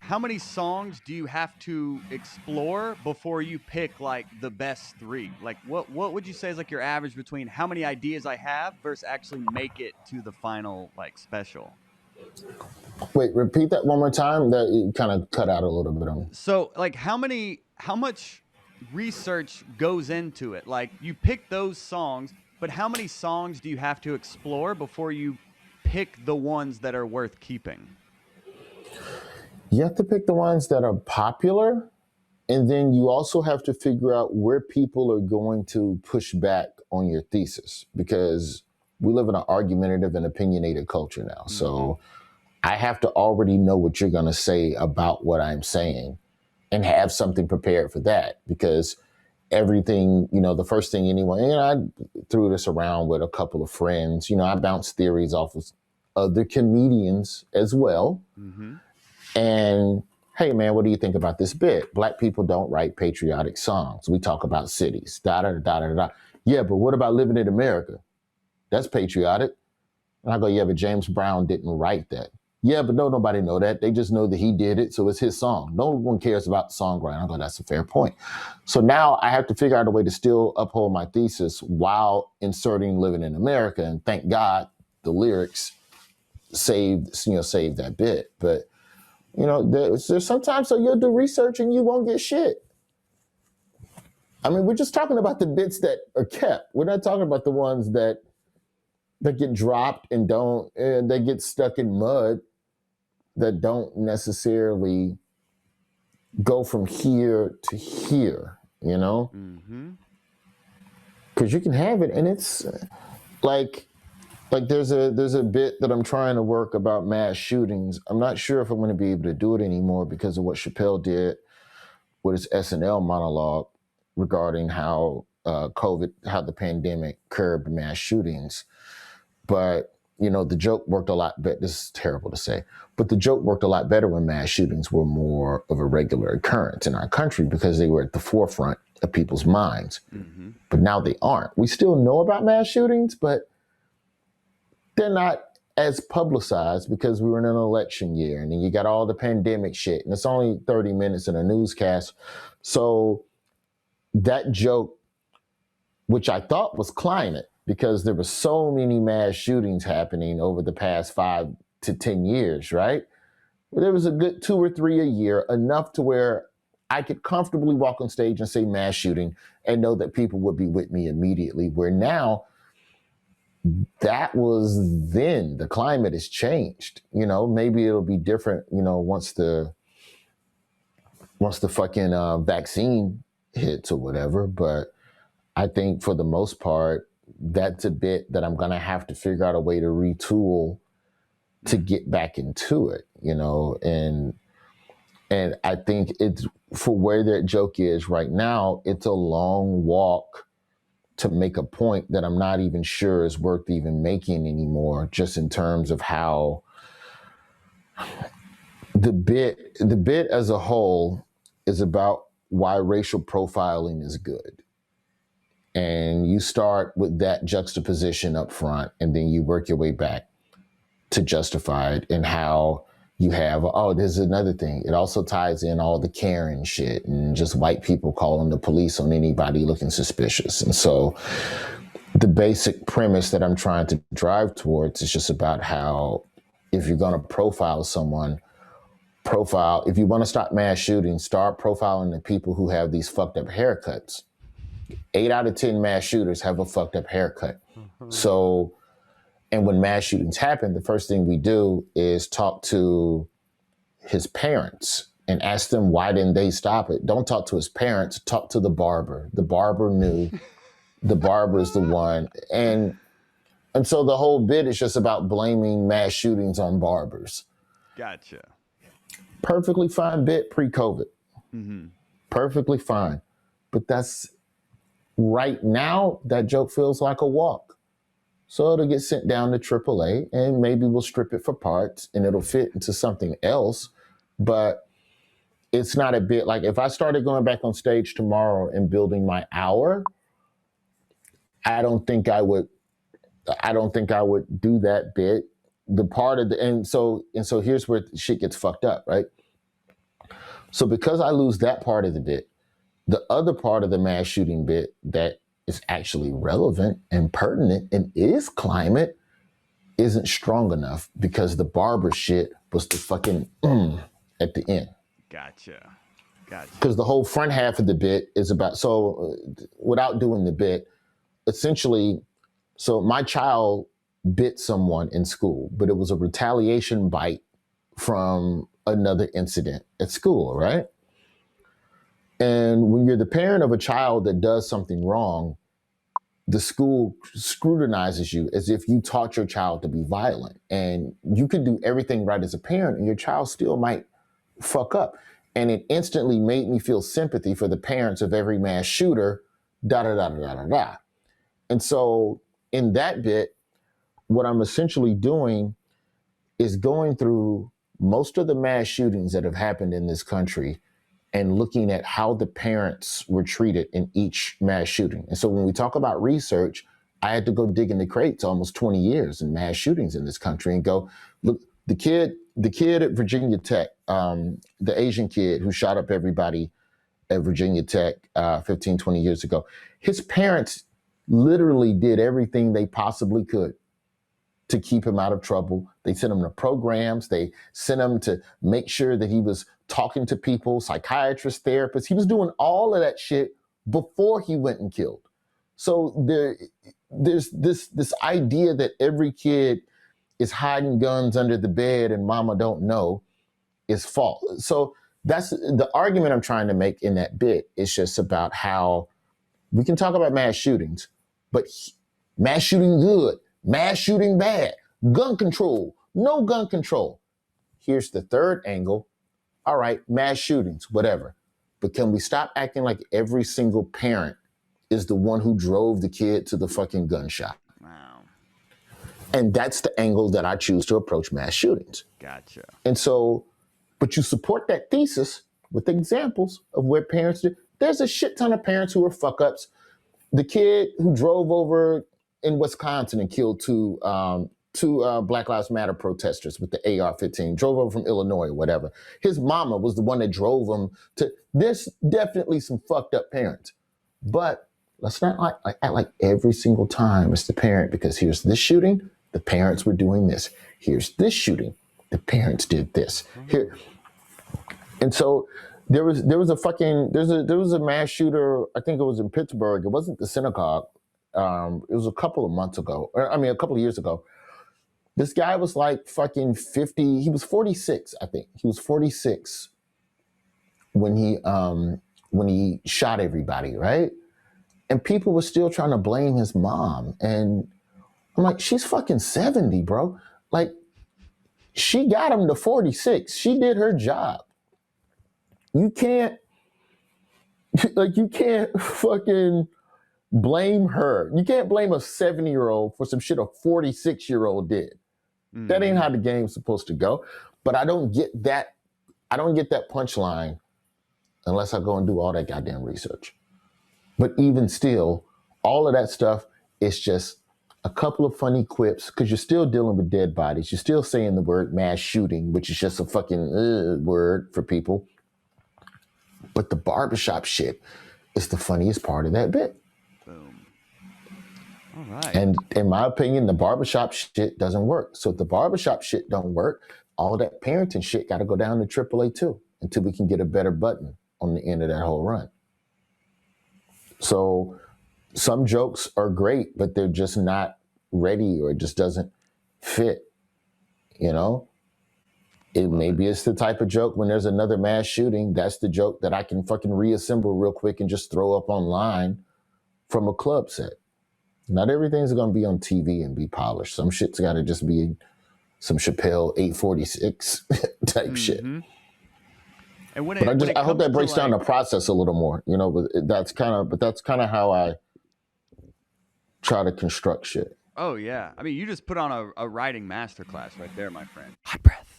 how many songs do you have to explore before you pick like the best three? Like what would you say is like your average between how many ideas I have versus actually make it to the final like special? Wait, repeat that one more time. That kind of cut out a little bit on me. So like how much research goes into it? Like you pick those songs, but how many songs do you have to explore before you pick the ones that are worth keeping? You have to pick the ones that are popular, and then you also have to figure out where people are going to push back on your thesis because we live in an argumentative and opinionated culture now. Mm-hmm. So I have to already know what you're going to say about what I'm saying and have something prepared for that because everything, the first thing anyone, I threw this around with a couple of friends, I bounced theories off of other comedians as well. Mm-hmm. And hey, man, what do you think about this bit? Black people don't write patriotic songs. We talk about cities, da da da da da. Yeah, but what about living in America? That's patriotic. And I go, yeah, but James Brown didn't write that. Yeah, but nobody know that. They just know that he did it, so it's his song. No one cares about the songwriter. I go, that's a fair point. So now I have to figure out a way to still uphold my thesis while inserting "Living in America," and thank God the lyrics saved that bit. But there's sometimes so you'll do research and you won't get shit. I mean, we're just talking about the bits that are kept. We're not talking about the ones that get dropped and they get stuck in mud that don't necessarily go from here to here, Mm-hmm. because you can have it and it's like there's a bit that I'm trying to work about mass shootings. I'm not sure if I'm going to be able to do it anymore because of what Chappelle did with his SNL monologue regarding how how the pandemic curbed mass shootings. But the joke worked a lot better. This is terrible to say, but the joke worked a lot better when mass shootings were more of a regular occurrence in our country because they were at the forefront of people's minds. Mm-hmm. But now they aren't. We still know about mass shootings, but they're not as publicized because we were in an election year and then you got all the pandemic shit and it's only 30 minutes in a newscast. So that joke, which I thought was climate because there were so many mass shootings happening over the past 5 to 10 years, right? There was a good 2 or 3 a year, enough to where I could comfortably walk on stage and say mass shooting and know that people would be with me immediately. Where now that was then. The climate has changed. Maybe it'll be different, once the fucking vaccine hits or whatever. But I think for the most part, that's a bit that I'm gonna have to figure out a way to retool to get back into it, and I think it's for where that joke is right now, it's a long walk to make a point that I'm not even sure is worth even making anymore, just in terms of how the bit as a whole is about why racial profiling is good. And you start with that juxtaposition up front, and then you work your way back to justify it and how you have, there's another thing. It also ties in all the Karen shit and just white people calling the police on anybody looking suspicious. And so the basic premise that I'm trying to drive towards is just about how if you're going to profile someone, if you want to stop mass shootings, start profiling the people who have these fucked up haircuts. 8 out of 10 mass shooters have a fucked up haircut. So, and when mass shootings happen, the first thing we do is talk to his parents and ask them why didn't they stop it. Don't talk to his parents, talk to the barber. The barber knew. The barber is the one. And so the whole bit is just about blaming mass shootings on barbers. Gotcha. Perfectly fine bit pre-COVID. Mm-hmm. Perfectly fine. But that's right now, that joke feels like a walk. So it'll get sent down to AAA and maybe we'll strip it for parts and it'll fit into something else. But it's not a bit like if I started going back on stage tomorrow and building my hour, I don't think I would do that bit. The part of the and so here's where shit gets fucked up, right? So because I lose that part of the bit, the other part of the mass shooting bit that is actually relevant and pertinent and is climate isn't strong enough because the barber shit was the fucking at the end. Gotcha. Because the whole front half of the bit is about, so without doing the bit, essentially, so my child bit someone in school, but it was a retaliation bite from another incident at school, right? And when you're the parent of a child that does something wrong, the school scrutinizes you as if you taught your child to be violent. And you can do everything right as a parent and your child still might fuck up. And it instantly made me feel sympathy for the parents of every mass shooter, da-da-da-da-da-da-da. And so in that bit, what I'm essentially doing is going through most of the mass shootings that have happened in this country and looking at how the parents were treated in each mass shooting. And so when we talk about research, I had to go dig in the crates almost 20 years in mass shootings in this country and go, look, the kid at Virginia Tech, the Asian kid who shot up everybody at Virginia Tech 15, 20 years ago, his parents literally did everything they possibly could to keep him out of trouble. They sent him to programs. They sent him to make sure that he was talking to people, psychiatrists, therapists. He was doing all of that shit before he went and killed. So there's this idea that every kid is hiding guns under the bed and mama don't know is false. So that's the argument I'm trying to make in that bit. Is just about how we can talk about mass shootings, but mass shooting good, mass shooting bad, gun control, no gun control. Here's the third angle. All right, mass shootings, whatever. But can we stop acting like every single parent is the one who drove the kid to the fucking gunshot? Wow. And that's the angle that I choose to approach mass shootings. Gotcha. And so, but you support that thesis with examples of where parents do. There's a shit ton of parents who are fuck ups. The kid who drove over in Wisconsin and killed two Black Lives Matter protesters with the AR-15, drove over from Illinois or whatever. His mama was the one that drove him to. There's definitely some fucked up parents, but let's not act like every single time it's the parent, because here's this shooting, the parents were doing this. Here's this shooting, the parents did this. Here, and so there was a mass shooter. I think it was in Pittsburgh. It wasn't the synagogue. It was a couple of years ago. This guy was like fucking 50. He was 46, I think. He was 46 when he shot everybody, right? And people were still trying to blame his mom. And I'm like, she's fucking 70, bro. Like, she got him to 46. She did her job. You can't fucking blame her. You can't blame a 70-year-old for some shit a 46-year-old did. Mm-hmm. That ain't how the game's supposed to go. But I don't get that punchline unless I go and do all that goddamn research. But even still, all of that stuff is just a couple of funny quips, because you're still dealing with dead bodies. You're still saying the word mass shooting, which is just a fucking word for people. But the barbershop shit is the funniest part of that bit. Boom. All right. And in my opinion, the barbershop shit doesn't work. So if the barbershop shit don't work, all that parenting shit got to go down to AAA too, until we can get a better button on the end of that whole run. So some jokes are great, but they're just not ready, or it just doesn't fit, you know? Maybe it's the type of joke when there's another mass shooting, that's the joke that I can fucking reassemble real quick and just throw up online from a club set. Not everything's going to be on TV and be polished. Some shit's got to just be some Chappelle 846 type shit. And I hope that breaks down the process a little more, you know, but that's kind of how I try to construct shit. Oh yeah. I mean, you just put on a writing masterclass right there, my friend. Hot breath.